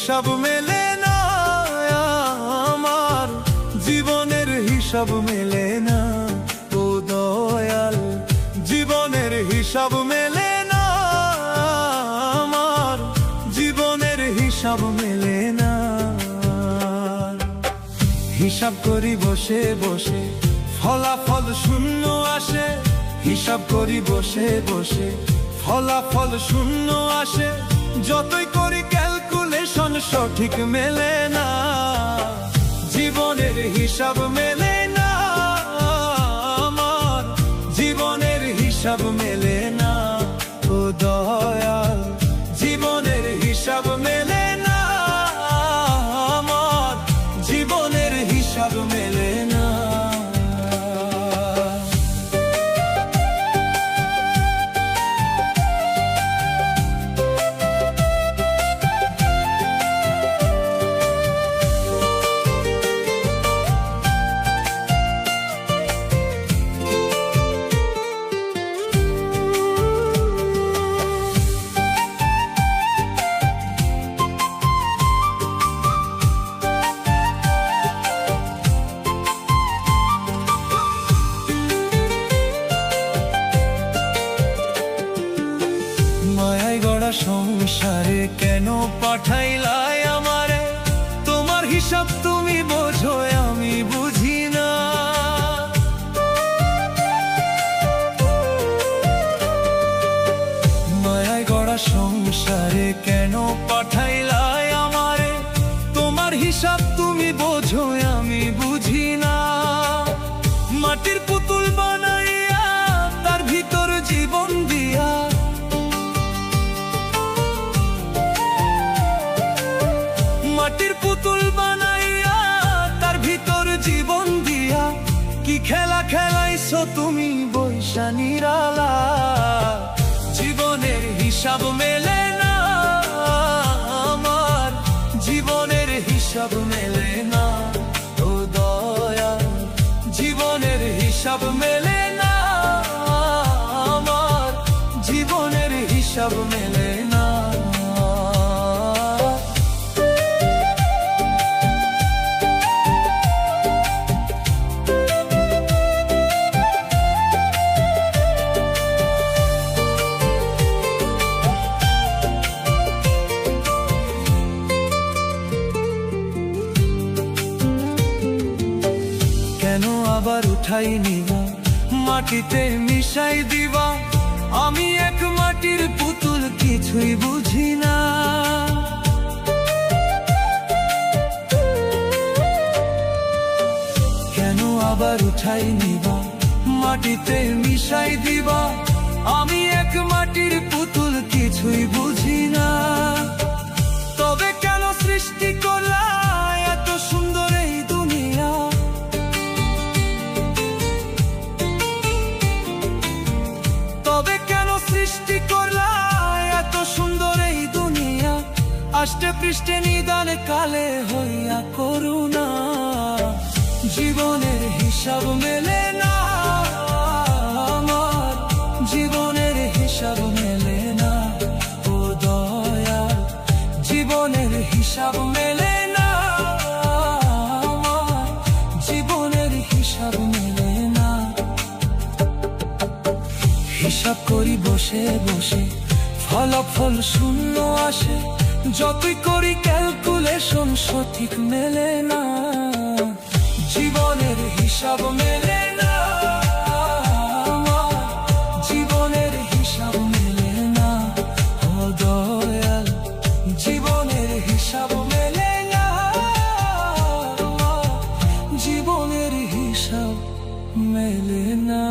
হিসাব মেলে না, আমার জীবনের হিসাব মেলে না। ও দয়াল, জীবনের হিসাব মেলে না, আমার জীবনের হিসাব মেলে না। হিসাব করি বসে বসে, ফলাফল শূন্য আসে। হিসাব করি বসে বসে, ফলাফল শূন্য আসে। যতই করি ক্যালকুলেশন সঠিক মেলে না, জীবনের হিসাব মেলে না, আমার জীবনের হিসাব মেলে না। ও দয়াল, জীবনের হিসাব মেলে না, আমার জীবনের হিসাব মেলে না। সংসারে কেন পাঠাইলাই আমারে? তোমার হিসাব তুমি বোঝো, আমি বুঝি না। মায়ায় গড়া সংসারে কেন পাঠাইলাই আমারে? তোমার হিসাব তুমি বোঝো, আমি বুঝি না। মাটির পুতুল বানাইয়া তার ভিতর জীবন দিয়া, মাটির পুতুল বানাইয়া তার ভিতর জীবন দিয়া, কি খেলা খেলাইছো তুমি বৈশা নিরালা। জীবনের হিসাব মেলে না, আমার জীবনের হিসাব মেলে না। ও দয়াল, জীবনের হিসাব মেলে না, আমার জীবনের হিসাব মেলে না। আবার উঠাই নিবা, মাটিতে মিশাই দিবা। আমি এক মাটির পুতুল, কিছুই বুঝি না। কেন আবার উঠাই নিবা, মাটিতে মিশাই দিবা। আমি এক মাটির পুতুল, কিছুই বুঝি না। তবে কেন সৃষ্টি করলা এত সুন্দর এই দুনিয়া? তবে কেন সৃষ্টি করলা এত সুন্দর এই দুনিয়া? আষ্টে পৃষ্ঠে নিদানে কালে হইয়া করুণা। জীবনের হিসাব মেলে না, আমার জীবনের হিসাব মেলে না। ও দয়াল, জীবনের হিসাব মেলে না, আমার জীবনের হিসাব মেলে না। হিসাব করি বসে বসে, ফলাফল শূন্য আসে। যতই করি ক্যালকুলেশন সঠিক মেলে না, জীবনের হিসাব মেলে না, জীবনের হিসাব মেলে না। ও দয়াল, জীবনের হিসাব মেলে না, জীবনের হিসাব মেলে না।